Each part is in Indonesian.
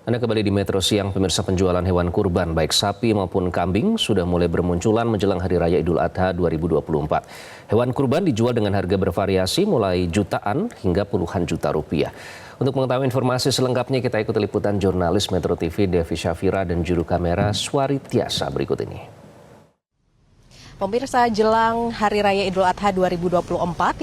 Anda kembali di Metro Siang, pemirsa. Penjualan hewan kurban baik sapi maupun kambing sudah mulai bermunculan menjelang Hari Raya Idul Adha 2024. Hewan kurban dijual dengan harga bervariasi mulai jutaan hingga puluhan juta rupiah. Untuk mengetahui informasi selengkapnya kita ikuti liputan jurnalis Metro TV Devi Syafira dan juru kamera Swari Tiasa berikut ini. Pemirsa, jelang Hari Raya Idul Adha 2024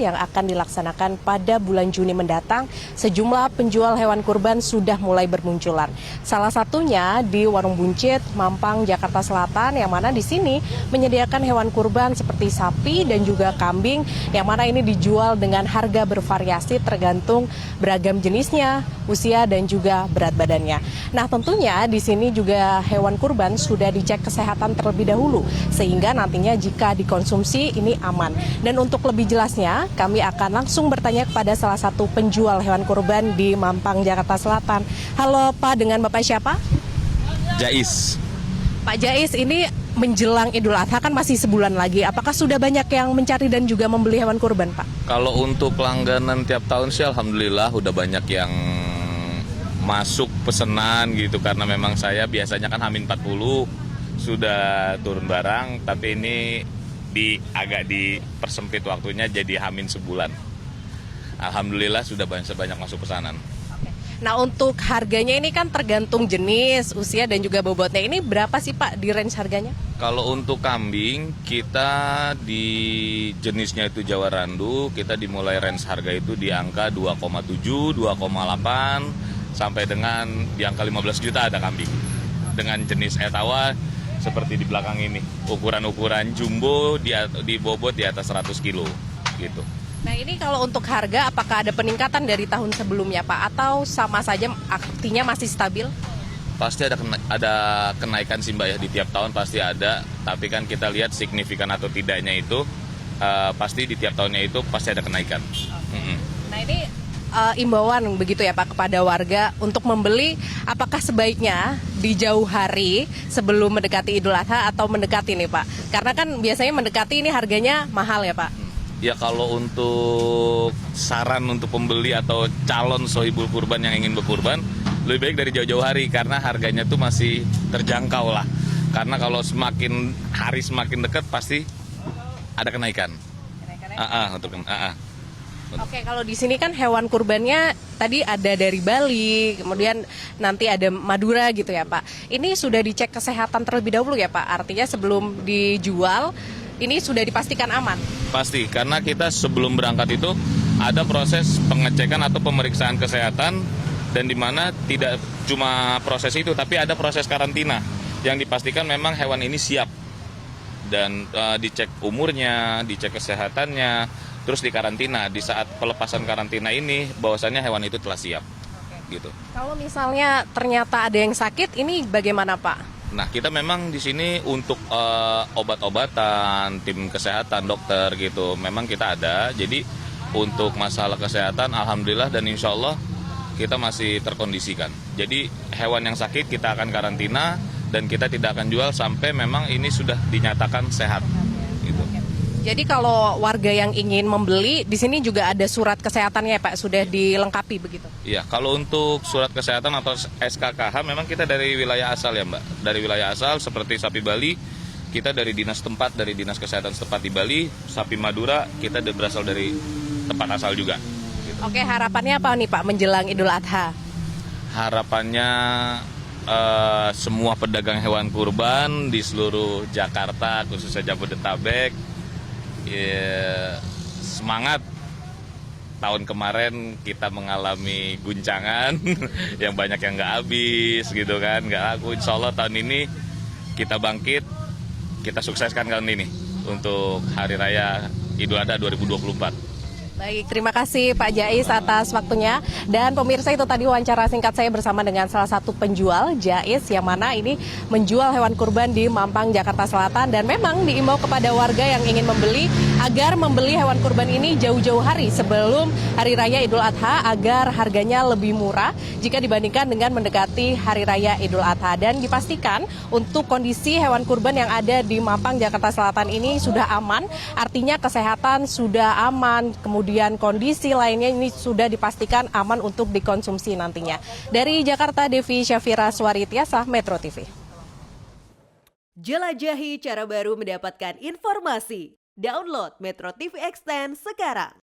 yang akan dilaksanakan pada bulan Juni mendatang, sejumlah penjual hewan kurban sudah mulai bermunculan. Salah satunya di Warung Buncit, Mampang, Jakarta Selatan, yang mana di sini menyediakan hewan kurban seperti sapi dan juga kambing, yang mana ini dijual dengan harga bervariasi tergantung beragam jenisnya, usia dan juga berat badannya. Nah, tentunya di sini juga hewan kurban sudah dicek kesehatan terlebih dahulu, sehingga nantinya jika dikonsumsi ini aman. Dan untuk lebih jelasnya, kami akan langsung bertanya kepada salah satu penjual hewan kurban di Mampang, Jakarta Selatan. Halo Pak, dengan Bapak siapa? Jais. Pak Jais, ini menjelang Idul Adha kan masih sebulan lagi. Apakah sudah banyak yang mencari dan juga membeli hewan kurban, Pak? Kalau untuk langganan tiap tahun sih alhamdulillah udah banyak yang masuk pesanan gitu, karena memang saya biasanya kan H-40 sudah turun barang, tapi ini agak dipersempit waktunya jadi H- sebulan. Alhamdulillah sudah banyak masuk pesanan. Nah, untuk harganya ini kan tergantung jenis, usia dan juga bobotnya. Ini berapa sih Pak di range harganya? Kalau untuk kambing kita di jenisnya itu Jawa Randu, kita dimulai range harga itu di angka 2,7, 2,8 sampai dengan di angka 15 juta ada kambing. Dengan jenis etawa seperti di belakang ini, ukuran jumbo di bobot di atas 100 kilo gitu. Nah, ini kalau untuk harga apakah ada peningkatan dari tahun sebelumnya Pak, atau sama saja artinya masih stabil? Pasti ada kenaikan sih Mbak ya, di tiap tahun pasti ada, tapi kan kita lihat signifikan atau tidaknya itu pasti di tiap tahunnya itu pasti ada kenaikan. Nah, ini imbauan begitu ya Pak kepada warga untuk membeli, apakah sebaiknya di jauh hari sebelum mendekati Idul Adha atau mendekati nih Pak? Karena kan biasanya mendekati ini harganya mahal ya Pak. Ya, kalau untuk saran untuk pembeli atau calon sohibul kurban yang ingin berkurban, lebih baik dari jauh-jauh hari karena harganya tuh masih terjangkau lah. Karena kalau semakin hari semakin dekat pasti ada kenaikan. Oke, kalau di sini kan hewan kurbannya tadi ada dari Bali, kemudian nanti ada Madura gitu ya Pak. Ini sudah dicek kesehatan terlebih dahulu ya Pak? Artinya sebelum dijual, ini sudah dipastikan aman? Pasti, karena kita sebelum berangkat itu ada proses pengecekan atau pemeriksaan kesehatan, dan di mana tidak cuma proses itu, tapi ada proses karantina yang dipastikan memang hewan ini siap. Dan dicek umurnya, dicek kesehatannya, terus dikarantina. Di saat pelepasan karantina ini bahwasannya hewan itu telah siap. Gitu. Kalau misalnya ternyata ada yang sakit, ini bagaimana Pak? Nah, kita memang di sini untuk obat-obatan, tim kesehatan, dokter gitu, memang kita ada. Jadi untuk masalah kesehatan alhamdulillah dan insya Allah kita masih terkondisikan. Jadi hewan yang sakit kita akan karantina dan kita tidak akan jual sampai memang ini sudah dinyatakan sehat. Gitu. Jadi kalau warga yang ingin membeli, di sini juga ada surat kesehatannya Pak, sudah dilengkapi begitu? Iya, kalau untuk surat kesehatan atau SKKH memang kita dari wilayah asal ya Mbak. Dari wilayah asal seperti sapi Bali, kita dari dinas tempat, dari dinas kesehatan setempat di Bali. Sapi Madura, kita berasal dari tempat asal juga. Gitu. Oke, harapannya apa nih Pak menjelang Idul Adha? Harapannya semua pedagang hewan kurban di seluruh Jakarta, khususnya Jabodetabek, ya, semangat. Tahun kemarin kita mengalami guncangan yang banyak yang nggak habis gitu kan, nggak laku. Insya Allah tahun ini kita bangkit, kita sukseskan tahun ini untuk Hari Raya Idul Adha 2024. Baik, terima kasih Pak Jais atas waktunya. Dan pemirsa, itu tadi wawancara singkat saya bersama dengan salah satu penjual, Jais, yang mana ini menjual hewan kurban di Mampang, Jakarta Selatan. Dan memang diimbau kepada warga yang ingin membeli agar membeli hewan kurban ini jauh-jauh hari sebelum Hari Raya Idul Adha agar harganya lebih murah jika dibandingkan dengan mendekati Hari Raya Idul Adha. Dan dipastikan untuk kondisi hewan kurban yang ada di Mampang, Jakarta Selatan ini sudah aman, artinya kesehatan sudah aman, kemudian kondisi lainnya ini sudah dipastikan aman untuk dikonsumsi nantinya. Dari Jakarta, Devi Syafira Suaritiasa, Metro TV. Jelajahi cara baru mendapatkan informasi. Download Metro TV Extend sekarang.